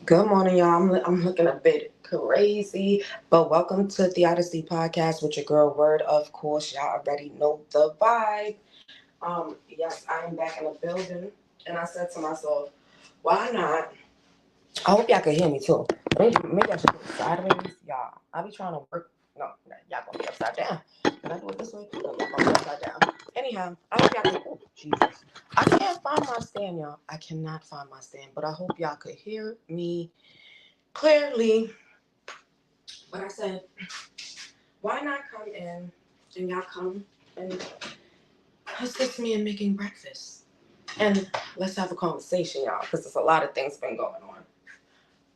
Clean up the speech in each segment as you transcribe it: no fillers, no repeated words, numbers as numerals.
Good morning, y'all. I'm looking a bit crazy, but welcome to the Odyssey podcast with your girl Word. Of course, y'all already know the vibe. Yes, I am back in the building, and I said to myself, why not? I hope y'all can hear me too. Maybe I should put it sideways, y'all. I be trying to work. No, y'all gonna be upside down. Can I do it this way? No, y'all gonna be upside down. Anyhow, I hope y'all can. Oh, Jesus. I can't find my stand, y'all. I cannot find my stand, but I hope y'all could hear me clearly. But I said, why not come in and y'all come and assist me in making breakfast? And let's have a conversation, y'all, because there's a lot of things been going on.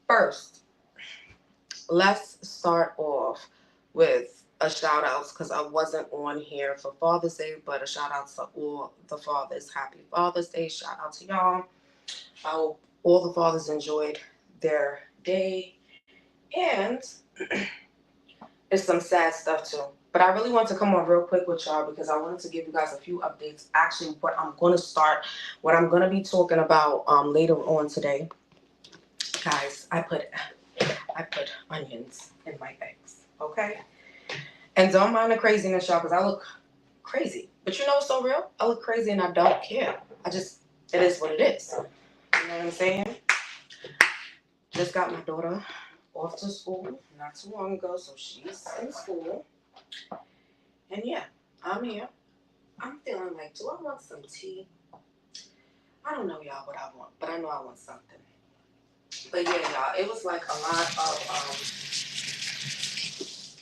First, let's start off with a shout out because I wasn't on here for Father's Day, but a shout out to all the fathers. Happy Father's Day. Shout out to y'all. I hope all the fathers enjoyed their day. And it's some sad stuff too. But I really want to come on real quick with y'all because I wanted to give you guys a few updates. Actually, what I'm going to be talking about later on today. Guys, I put onions in my eggs, okay? And don't mind the craziness, y'all, because I look crazy. But you know what's so real? I look crazy and I don't care. It is what it is. You know what I'm saying? Just got my daughter off to school not too long ago, so she's in school. And yeah, I'm here. I'm feeling like, do I want some tea? I don't know, y'all, what I want, but I know I want something. But yeah, y'all, it was like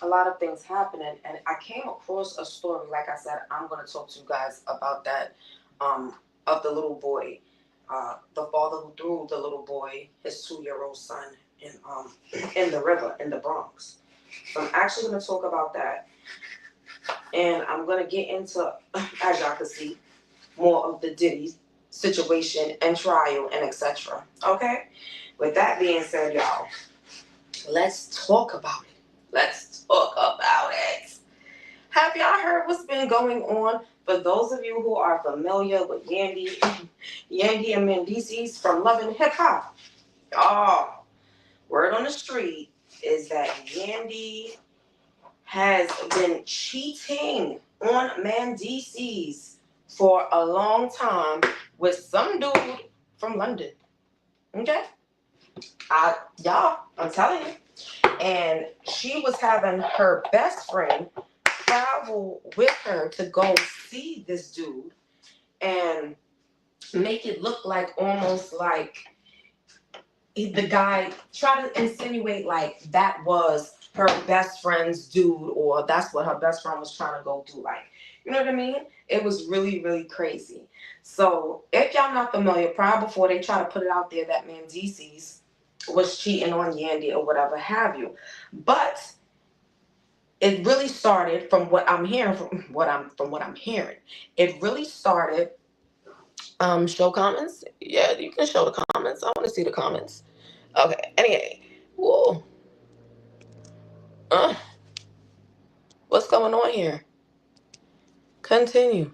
a lot of things happening, and I came across a story. Like I said, I'm gonna talk to you guys about that, of the little boy, the father who threw the little boy, his 2-year-old son, in the river in the Bronx. So I'm actually gonna talk about that, and I'm gonna get into, as y'all can see, more of the Diddy situation and trial and etc. Okay? With that being said, y'all, let's talk about it. Let's talk about it. Have y'all heard what's been going on? For those of you who are familiar with Yandy and Mendeecees from Love and Hip Hop, y'all, word on the street is that Yandy has been cheating on Mendeecees for a long time with some dude from London. Okay? I'm telling you. And she was having her best friend travel with her to go see this dude and make it look like almost like the guy tried to insinuate like that was her best friend's dude, or that's what her best friend was trying to go do. Like, you know what I mean? It was really, really crazy. So if y'all not familiar, prior before they try to put it out there that Mendeecees was cheating on Yandy or whatever have you. But it really started from what I'm hearing It really started show comments. Yeah, you can show the comments. I want to see the comments. Okay. Anyway, whoa. Uh, what's going on here? Continue.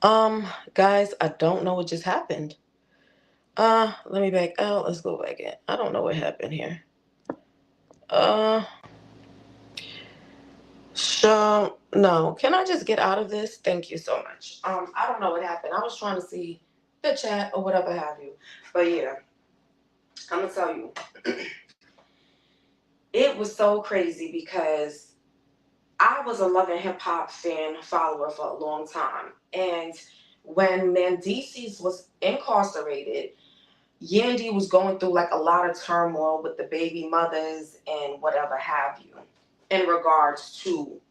Guys, I don't know what just happened. Let me back out. Let's go back in. I don't know what happened here. Uh, so no. Can I just get out of this? Thank you so much. I don't know what happened. I was trying to see the chat or whatever have you. But yeah, I'm gonna tell you, it was so crazy because I was a Love and Hip Hop fan follower for a long time, and when Mendeecees was incarcerated, Yandy was going through like a lot of turmoil with the baby mothers and whatever have you, in regards to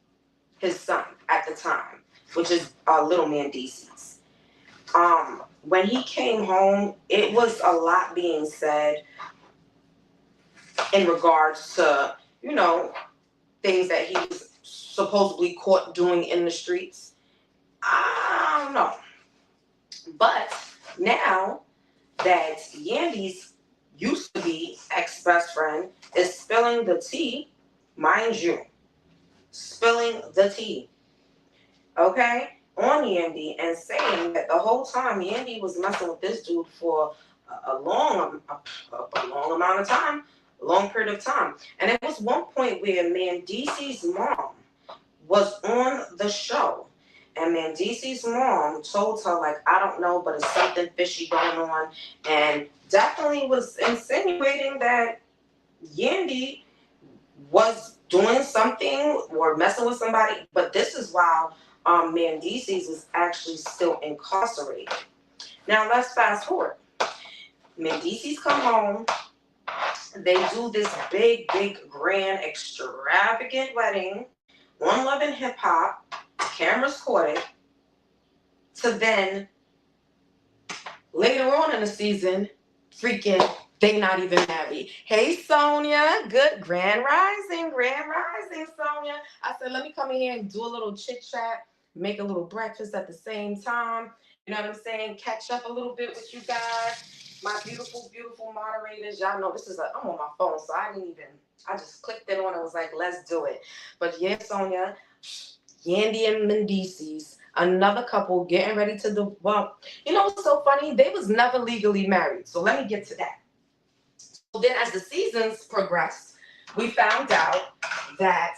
his son at the time, which is little Mendeecees. When he came home, it was a lot being said in regards to, you know, things that he was supposedly caught doing in the streets. I don't know. But now that Yandy's used to be ex-best friend is spilling the tea, mind you, spilling the tea, okay, on Yandy, and saying that the whole time Yandy was messing with this dude for a long amount of time, a long period of time. And it was one point where Mandisi's mom was on the show. And Mandisi's mom told her, like, I don't know, but it's something fishy going on. And definitely was insinuating that Yandy was doing something or messing with somebody. But this is while Mandisi's is actually still incarcerated. Now let's fast forward. Mandisi's come home. They do this big, grand, extravagant wedding on Love and Hip Hop. Cameras caught it. To then, later on in the season, freaking, they not even married. Hey, Sonia. Good. Grand Rising, Sonia. I said, let me come in here and do a little chit-chat, make a little breakfast at the same time. You know what I'm saying? Catch up a little bit with you guys. My beautiful, beautiful moderators. Y'all know this is I'm on my phone, so I just clicked it on and was like, let's do it. But yeah, Sonia, Yandy and Mendices, another couple getting ready to do, well, you know what's so funny? They was never legally married. So let me get to that. So then as the seasons progressed, we found out that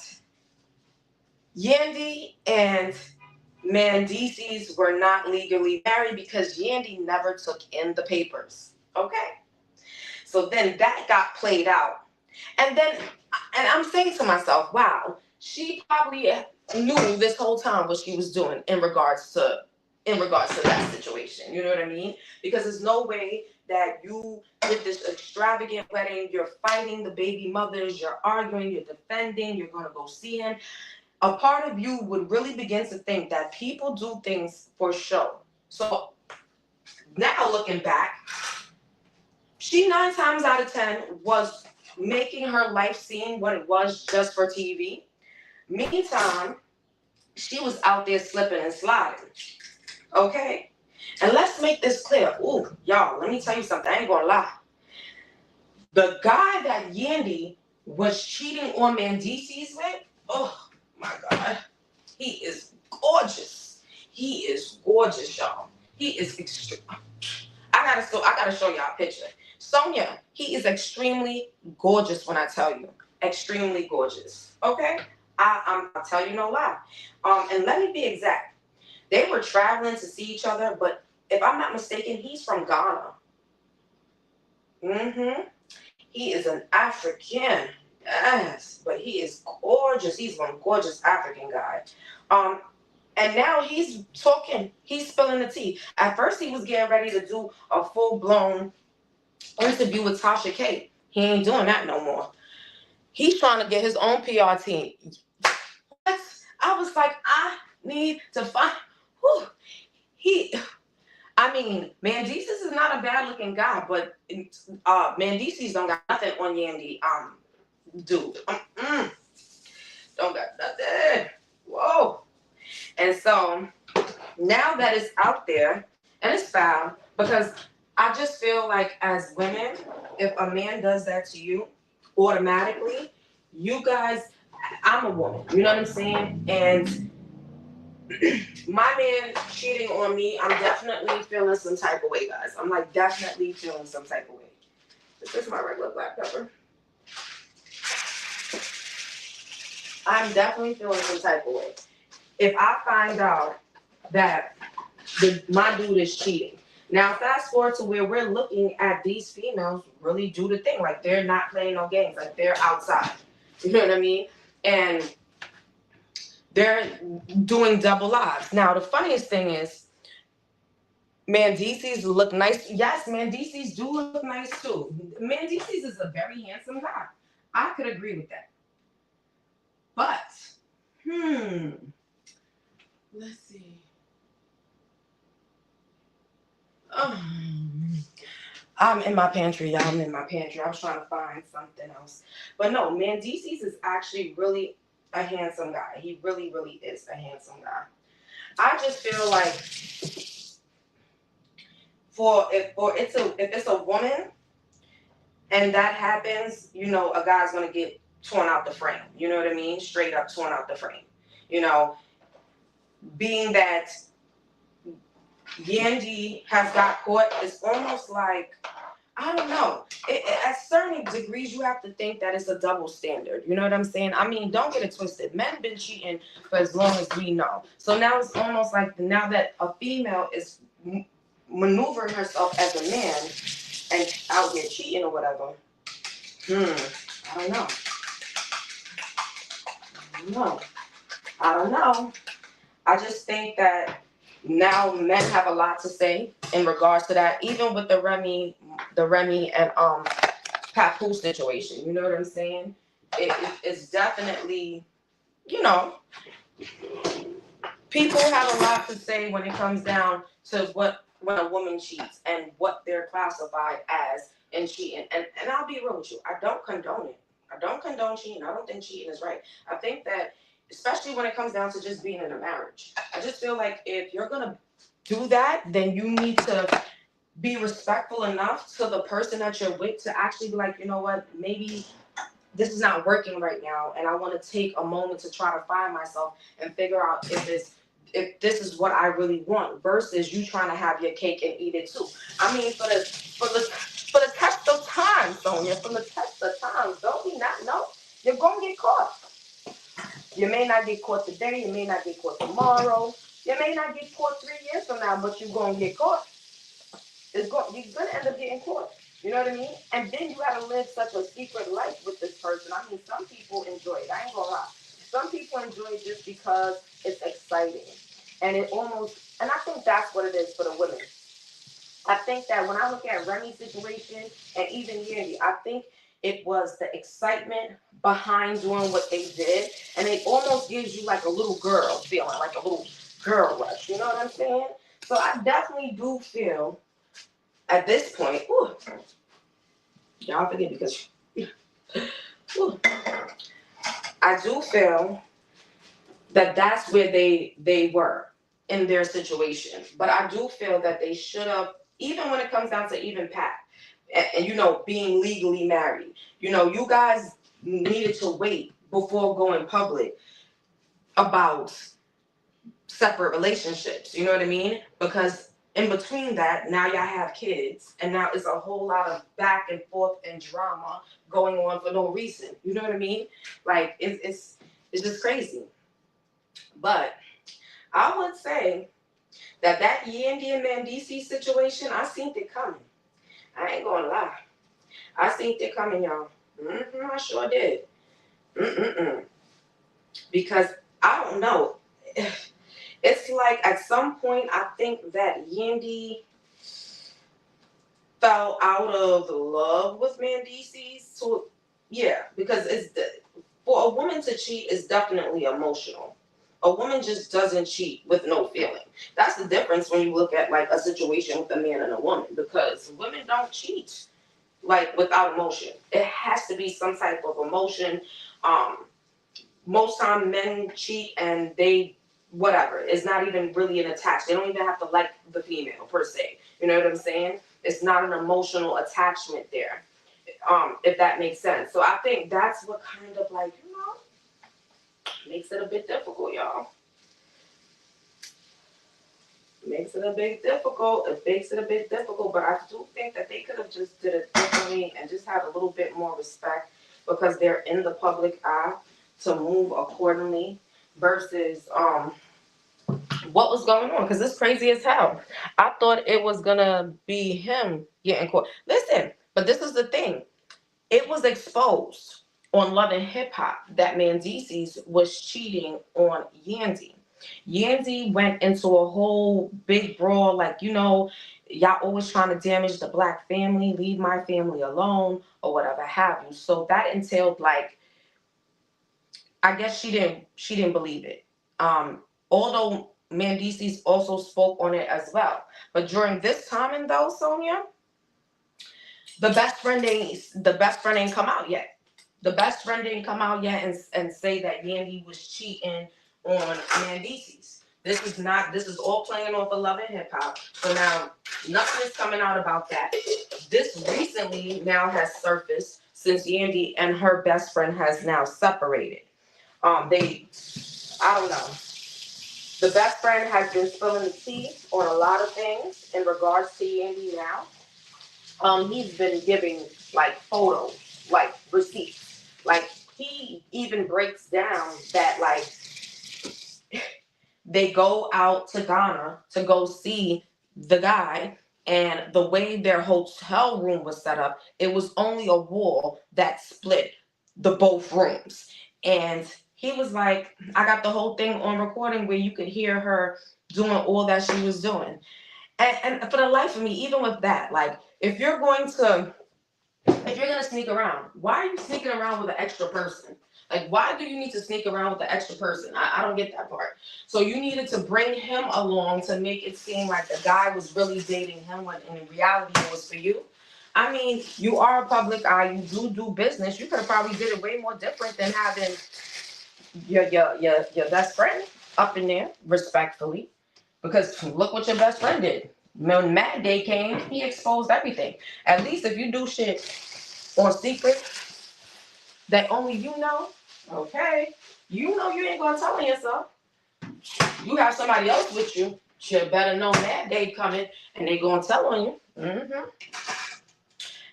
Yandy and Mendices were not legally married because Yandy never took in the papers. Okay? So then that got played out. And I'm saying to myself, wow, she probably knew this whole time what she was doing in regards to that situation. You know what I mean? Because there's no way that you did this extravagant wedding, you're fighting the baby mothers, you're arguing, you're defending, you're gonna go see him. A part of you would really begin to think that people do things for show. So now looking back, she 9 times out of 10 was making her life seem what it was just for TV. Meantime, she was out there slipping and sliding. Okay? And let's make this clear. Ooh, y'all, let me tell you something. I ain't gonna lie. The guy that Yandy was cheating on Mendices with, oh my God, he is gorgeous. He is gorgeous, y'all. He is extreme. I gotta show y'all a picture. Sonia, he is extremely gorgeous when I tell you. Extremely gorgeous. Okay? I'll tell you no lie. And let me be exact. They were traveling to see each other, but if I'm not mistaken, he's from Ghana. Mm-hmm. He is an African. Yes, but he is gorgeous. He's one gorgeous African guy. And now he's talking. He's spilling the tea. At first, he was getting ready to do a full-blown interview with Tasha K. He ain't doing that no more. He's trying to get his own PR team. What? I was like, I need to find. Whew. Mendices is not a bad-looking guy, but Mendices don't got nothing on Yandy. Dude, don't got nothing. Whoa. And so now that it's out there, and it's foul, because I just feel like as women, if a man does that to you, automatically, you guys, I'm a woman, you know what I'm saying? And my man cheating on me, I'm definitely feeling some type of way, guys. I'm like definitely feeling some type of way. Is this my regular black pepper? I'm definitely feeling some type of way. If I find out that my dude is cheating. Now, fast forward to where we're looking at these females really do the thing. Like, they're not playing no games. Like, they're outside. You know what I mean? And they're doing double lives. Now, the funniest thing is, Mendices look nice. Yes, Mendices do look nice, too. Mendices is a very handsome guy. I could agree with that. But, let's see. I'm in my pantry, y'all. I'm in my pantry. I was trying to find something else. But no, Mendices is actually really a handsome guy. He really, really is a handsome guy. I just feel like if it's a woman and that happens, you know, a guy's gonna get torn out the frame. You know what I mean? Straight up torn out the frame. You know, being that Yandy has got caught, it's almost like I don't know. At certain degrees, you have to think that it's a double standard. You know what I'm saying? I mean, don't get it twisted. Men been cheating for as long as we know. So now it's almost like now that a female is maneuvering herself as a man and out here cheating or whatever. I don't know. No, I don't know. I just think that now men have a lot to say in regards to that, even with the Remy and Papoose situation. You know what I'm saying? It's definitely, you know, people have a lot to say when it comes down to what when a woman cheats and what they're classified as in cheating. And I'll be real with you, I don't condone it. I don't condone cheating. I don't think cheating is right. I think that especially when it comes down to just being in a marriage, I just feel like if you're gonna do that, then you need to be respectful enough to the person that you're with to actually be like, you know what, maybe this is not working right now, and I want to take a moment to try to find myself and figure out if this is what I really want, versus you trying to have your cake and eat it too. I mean, for the test of time, Sonia, for the test of time, don't we not know you're gonna get caught? You may not get caught today, you may not get caught tomorrow, you may not get caught 3 years from now, but you're gonna get caught. You're gonna end up getting caught. You know what I mean? And then you gotta live such a secret life with this person. I mean, some people enjoy it. I ain't gonna lie. Some people enjoy it just because it's exciting. And and I think that's what it is for the women. I think that when I look at Remy's situation and even Yandy, I think it was the excitement behind doing what they did. And it almost gives you like a little girl feeling, like a little girl rush. You know what I'm saying? So I definitely do feel at this point, y'all forget because I do feel that that's where they were in their situation. But I do feel that they should have, even when it comes down to even Pat, and you know, being legally married, you know, you guys needed to wait before going public about separate relationships. You know what I mean? Because in between that, now y'all have kids, and now it's a whole lot of back and forth and drama going on for no reason. You know what I mean? Like it's just crazy. But I would say that Yandy and Mandisi situation, I seen it coming. I ain't gonna lie, I seen it coming, y'all. I sure did. Because I don't know. It's like at some point I think that Yandy fell out of love with Mandisi. So yeah, because for a woman to cheat is definitely emotional. A woman just doesn't cheat with no feeling. That's the difference when you look at like a situation with a man and a woman, because women don't cheat like without emotion. It has to be some type of emotion. Most time men cheat and they whatever. It's not even really an attach. They don't even have to like the female per se. You know what I'm saying? It's not an emotional attachment there. If that makes sense. So I think that's what kind of like, you know, makes it a bit difficult, y'all. Makes it a bit difficult. It makes it a bit difficult, but I do think that they could have just did it differently and just had a little bit more respect because they're in the public eye to move accordingly versus what was going on, because it's crazy as hell. I thought it was gonna be him getting caught. Listen, but this is the thing. It was exposed on Love and Hip Hop that Mendeecees was cheating on Yandy. Yandy went into a whole big brawl, like, you know, y'all always trying to damage the black family, leave my family alone, or whatever have you. So that entailed like, I guess she didn't believe it. Although Mendeecees also spoke on it as well. But during this time, though, Sonia, the best friend ain't come out yet. The best friend didn't come out yet and say that Yandy was cheating on Mendeecees. This is all playing off of Love and Hip Hop. So now nothing is coming out about that. This recently now has surfaced since Yandy and her best friend has now separated. I don't know. The best friend has been spilling the tea on a lot of things in regards to Yandy now. he's been giving like photos, like receipts. Like he even breaks down that like they go out to Ghana to go see the guy, and the way their hotel room was set up, it was only a wall that split the both rooms. And he was like, I got the whole thing on recording where you could hear her doing all that she was doing. And for the life of me, even with that, like if you're gonna sneak around, why are you sneaking around with an extra person? Like, why do you need to sneak around with the extra person? I don't get that part. So you needed to bring him along to make it seem like the guy was really dating him when in reality it was for you. I mean, you are a public eye. You do business. You could have probably did it way more different than having your best friend up in there, respectfully. Because look what your best friend did. When Mad Day came, he exposed everything. At least if you do shit on secret that only you know, okay, you know you ain't gonna tell on yourself. You have somebody else with you. You better know Mad Day coming, and they gonna tell on you.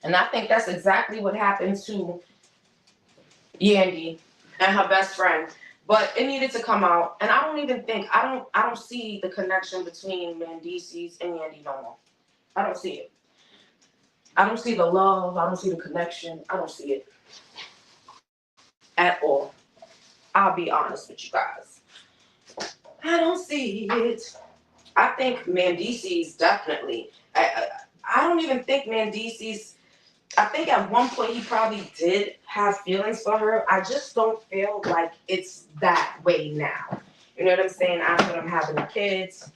And I think that's exactly what happened to Yandy and her best friend. But it needed to come out, and I don't see the connection between Mendices and Yandy no more. I don't see it. I don't see the love. I don't see the connection. I don't see it at all. I'll be honest with you guys. I don't see it. I think Mendices definitely. I don't even think Mendices. I think at one point he probably did have feelings for her. I just don't feel like it's that way now. You know what I'm saying? After them having the kids,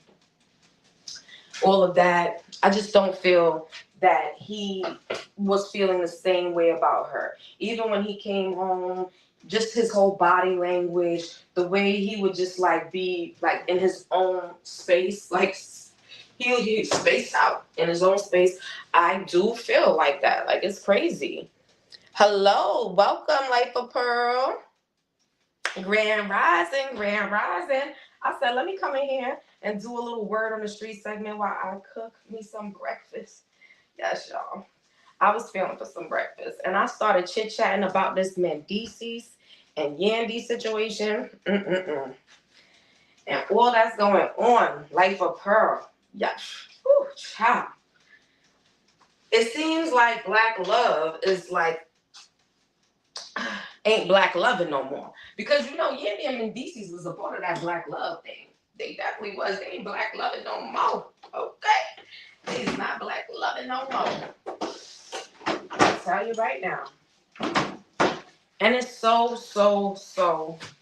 all of that, I just don't feel that he was feeling the same way about her. Even when he came home, just his whole body language, the way he would just like be like in his own space, like he spaced out in his own space. I do feel like that. Like it's crazy. Hello, welcome, Life of Pearl. Grand Rising, Grand Rising. I said, let me come in here and do a little word on the street segment while I cook me some breakfast. Yes, y'all. I was feeling for some breakfast, and I started chit-chatting about this Mendices and Yandy situation. And all that's going on, Life of Pearl. Yes. Whew, child. It seems like black love is like ain't black loving no more. Because you know, Yandy and Mendices was a part of that black love thing. They definitely was. They ain't black loving no more. Okay. They's not black loving no more. I'll tell you right now. And it's so,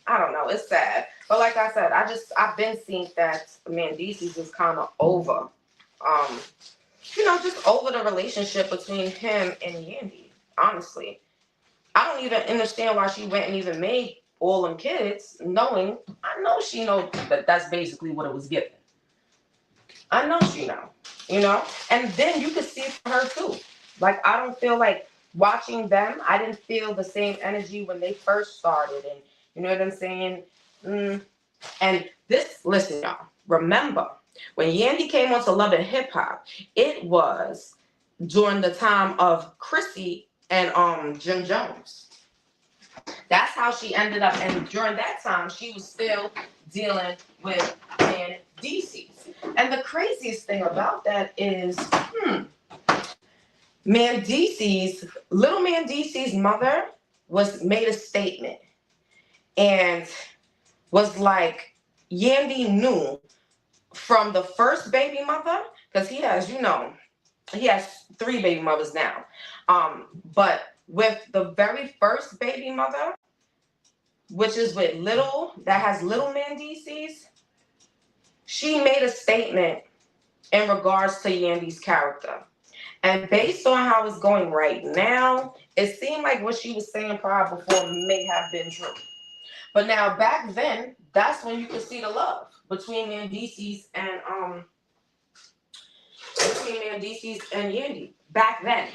I don't know, it's sad. But like I said, I've been seeing that Mendices is kind of over. Just over the relationship between him and Yandy, honestly. I don't even understand why she went and even made all them kids, I know she knows that that's basically what it was given. I know she know. And then you could see for her too. Like, I don't feel like watching them, I didn't feel the same energy when they first started. And you know what I'm saying? And listen, y'all, remember, when Yandy came onto Love and Hip Hop, it was during the time of Chrissy and Jim Jones. That's how she ended up. And during that time, she was still dealing with Mendices. And the craziest thing about that is, little Mendices' mother made a statement and was like, Yandy knew from the first baby mother, because he has 3 baby mothers now. But with the very first baby mother, which is with little Mendices, she made a statement in regards to Yandy's character. And based on how it's going right now, it seemed like what she was saying prior before may have been true. But now back then, that's when you could see the love between Mendices and Yandy. Back then.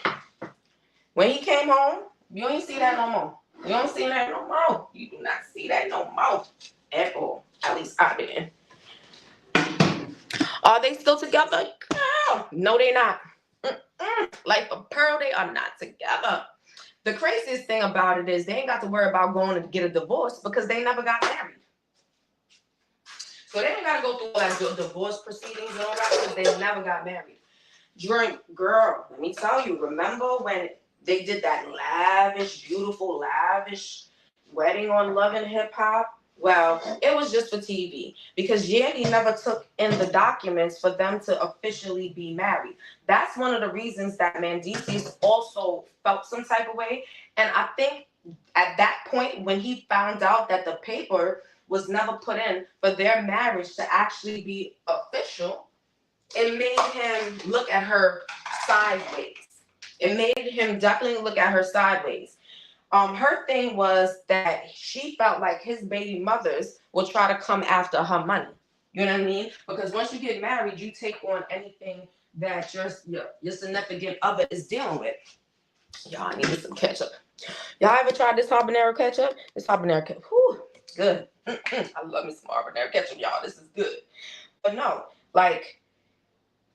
When he came home, you ain't see that no more. You don't see that no more. You do not see that no more at all. At least I didn't. Are they still together? No, they're not. Like a pearl, they are not together. The craziest thing about it is they ain't got to worry about going to get a divorce because they never got married. So they ain't got to go through all that divorce proceedings and all that because they never got married. Girl, let me tell you, remember when they did that lavish, beautiful, lavish wedding on Love and Hip Hop? Well, it was just for TV because Yandy never took in the documents for them to officially be married. That's one of the reasons that Mendices also felt some type of way. And I think at that point, when he found out that the paper was never put in for their marriage to actually be official, it made him look at her sideways. It made him definitely look at her sideways. Her thing was that she felt like his baby mothers will try to come after her money. You know what I mean? Because once you get married, you take on anything that your significant other is dealing with. Y'all, I needed some ketchup. Y'all ever tried this habanero ketchup? This habanero ketchup, whew, good. I love me some habanero ketchup, y'all. This is good. But no, like,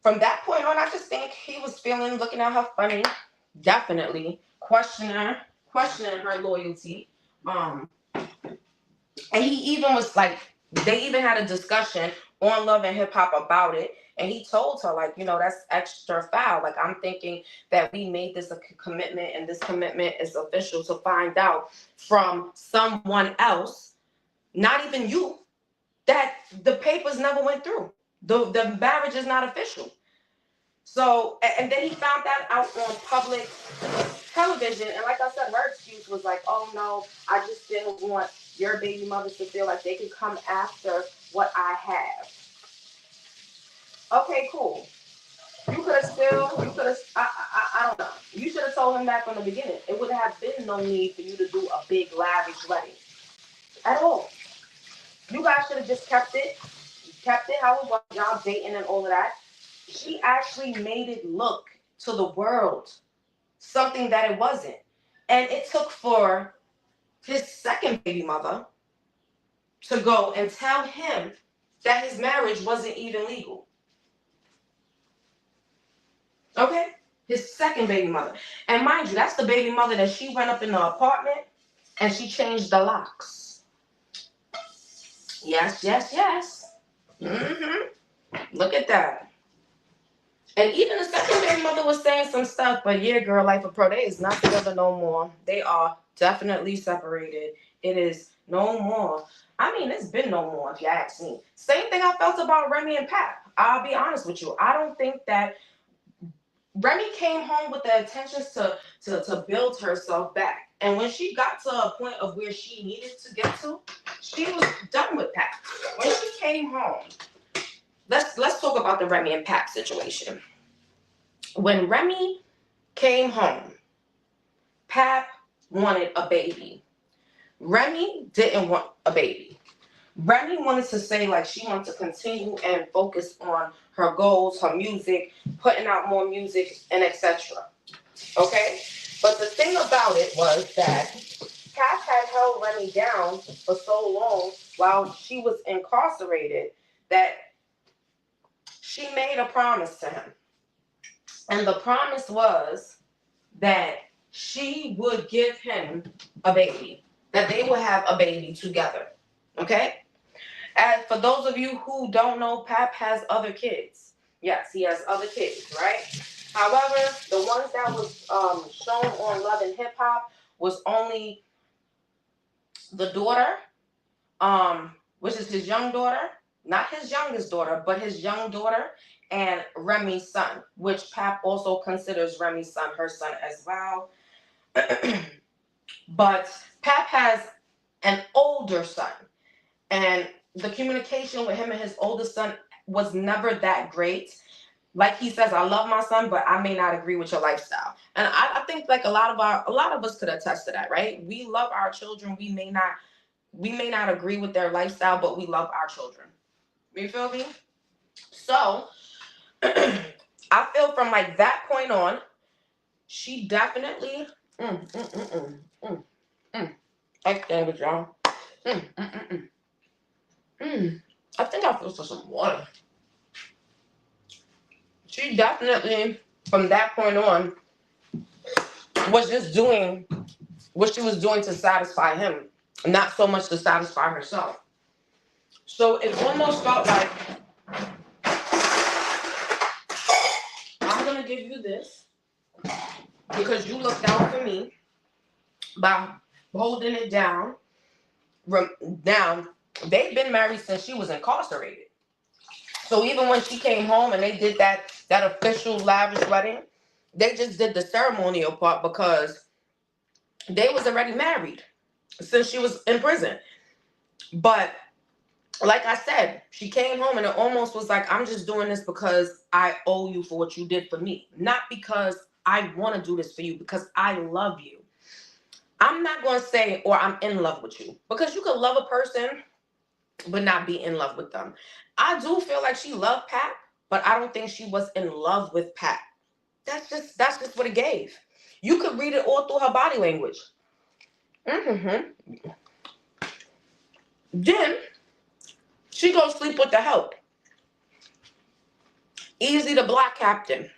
from that point on, I just think he was looking at her funny, definitely questioning her loyalty. And he even was like, they even had a discussion on Love and Hip Hop about it. And he told her, like, that's extra foul. Like, I'm thinking that we made this a commitment and this commitment is official to find out from someone else, not even you, that the papers never went through. The marriage is not official. So, and then he found that out on public television. And like I said, her excuse was like, oh no, I just didn't want your baby mothers to feel like they could come after what I have. Okay, cool. You could have, I don't know. You should have told him that from the beginning. It would have been no need for you to do a big lavish wedding at all. You guys should have just kept it how it was, y'all dating and all of that. She actually made it look to the world something that it wasn't. And it took for his second baby mother to go and tell him that his marriage wasn't even legal. Okay? His second baby mother. And mind you, that's the baby mother that she went up in the apartment and she changed the locks. Yes, yes, yes. Look at that. And even the second baby mother was saying some stuff, but yeah, girl, Life of Pro, they is not together no more. They are definitely separated. It is no more. I mean, it's been no more, if you ask me. Same thing I felt about Remy and Pat. I'll be honest with you. I don't think that Remy came home with the intentions to build herself back. And when she got to a point of where she needed to get to, she was done with Pat. When she came home, let's talk about the Remy and Pat situation. When Remy came home, Pat wanted a baby. Remy didn't want a baby. Remy wanted to say like she wanted to continue and focus on her goals, her music, putting out more music, and etc. Okay? But the thing about it was that Pat had held Remy down for so long while she was incarcerated that she made a promise to him. And the promise was that she would give him a baby, that they would have a baby together. Okay? And for those of you who don't know, Pap has other kids. Yes, he has other kids, right? However, the ones that was shown on Love and Hip Hop was only the daughter, which is his young daughter, not his youngest daughter, but his young daughter, and Remy's son, which Pap also considers Remy's son her son as well. But Pap has an older son, and the communication with him and his oldest son was never that great. Like he says, I love my son, but I may not agree with your lifestyle. And I think like a lot of us could attest to that, right? We love our children. We may not agree with their lifestyle, but we love our children. You feel me? So I feel from like that point on, she definitely I stand with y'all. I think I feel for some water. She definitely from that point on was just doing what she was doing to satisfy him, not so much to satisfy herself. So it almost felt like, I'm gonna give you this because you looked out for me by holding it down. Now, they've been married since she was incarcerated. So even when she came home and they did that official lavish wedding, they just did the ceremonial part because they was already married since she was in prison. But like I said, she came home and it almost was like, I'm just doing this because I owe you for what you did for me. Not because I want to do this for you, because I love you. I'm not going to say, or I'm in love with you, because you could love a person but not be in love with them. I do feel like she loved Pat, but I don't think she was in love with Pat. That's just what it gave. You could read it all through her body language. Mm-hmm. Then she goes sleep with the help. Easy the black captain.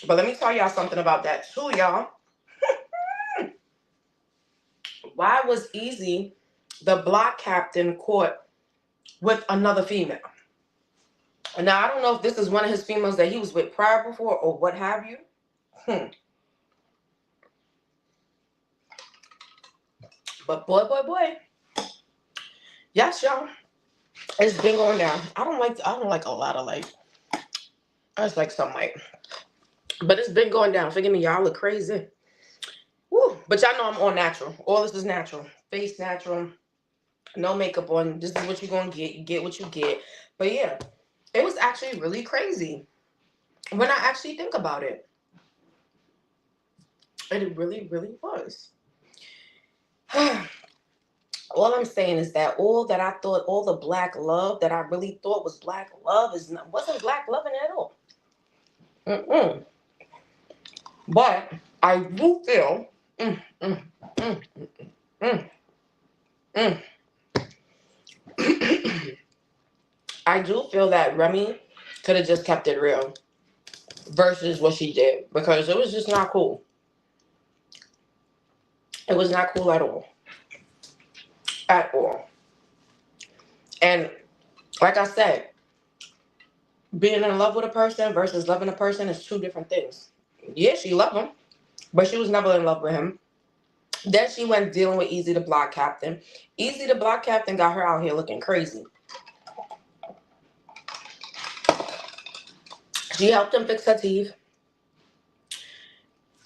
But let me tell y'all something about that too, y'all. Why was Easy the black captain caught with another female? Now I don't know if this is one of his females that he was with prior before or what have you. But boy. Yes, y'all. It's been going down. I don't like a lot of like, I just like some like, but it's been going down. Forgive me, y'all look crazy. Woo. But y'all know I'm all natural. All this is natural. Face natural. No makeup on. This is what you're gonna get. You get what you get. But yeah, it was actually really crazy when I actually think about it. It really, really was. All I'm saying is that all that I thought, all the black love that I really thought was black love wasn't black loving at all. Mm-mm. But I do feel, mm, mm, mm, mm, mm. I do feel that Remy could have just kept it real versus what she did, because it was just not cool. It was not cool at all. At all. And like I said, being in love with a person versus loving a person is two different things. Yeah, she loved him, but she was never in love with him. Then she went dealing with Easy the Block Captain. Easy the Block Captain got her out here looking crazy. She helped him fix her teeth.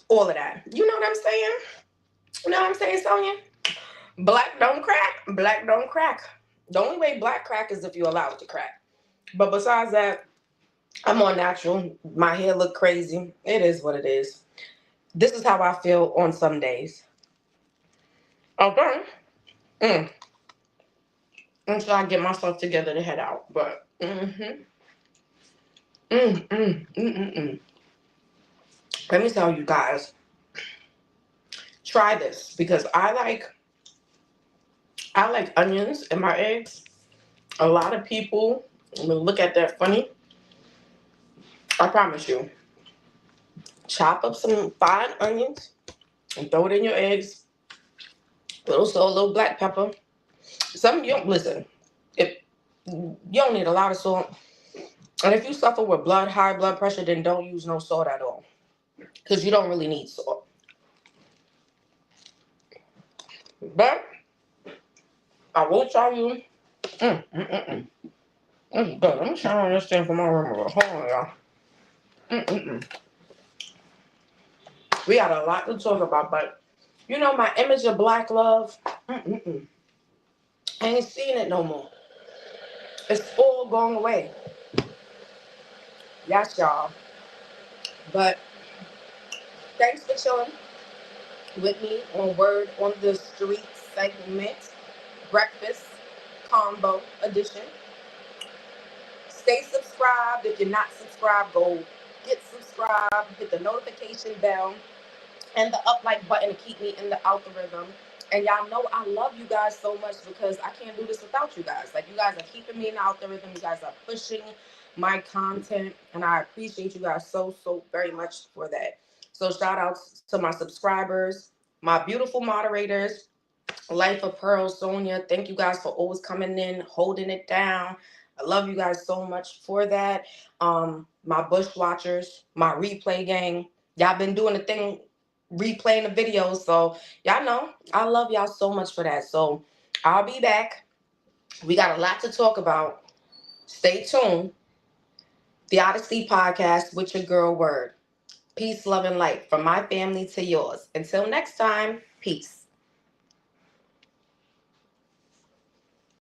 All of that. You know what I'm saying? You know what I'm saying, Sonia? Black don't crack. Black don't crack. The only way black crack is if you allow it to crack. But besides that, I'm on natural. My hair look crazy. It is what it is. This is how I feel on some days. Okay. Mm. Until I get myself together to head out. But, let me tell you guys. Try this because I like onions in my eggs. A lot of people will look at that funny. I promise you. Chop up some fine onions and throw it in your eggs. Little salt, little black pepper. Some you don't listen. If you don't need a lot of salt, and if you suffer with high blood pressure, then don't use no salt at all, because you don't really need salt. But I will tell you. Good. Let me turn on this thing for my room. Hold on, y'all. We got a lot to talk about, but you know my image of black love. I ain't seeing it no more. It's all going away. Yes, y'all. But thanks for chilling with me on Word on the Street segment, breakfast combo edition. Stay subscribed. If you're not subscribed, go get subscribed. Hit the notification bell and the up like button to keep me in the algorithm. And y'all know I love you guys so much because I can't do this without you guys. Like, you guys are keeping me in the algorithm. You guys are pushing my content, and I appreciate you guys so very much for that. So shout outs to my subscribers, my beautiful moderators, Life of Pearl, Sonia. Thank you guys for always coming in, holding it down. I love you guys so much for that. My bush watchers, my replay gang. Y'all been doing the thing, replaying the videos. So y'all know I love y'all so much for that. So I'll be back. We got a lot to talk about. Stay tuned. The Odyssey Podcast with your girl Word. Peace, love, and light from my family to yours. Until next time, peace.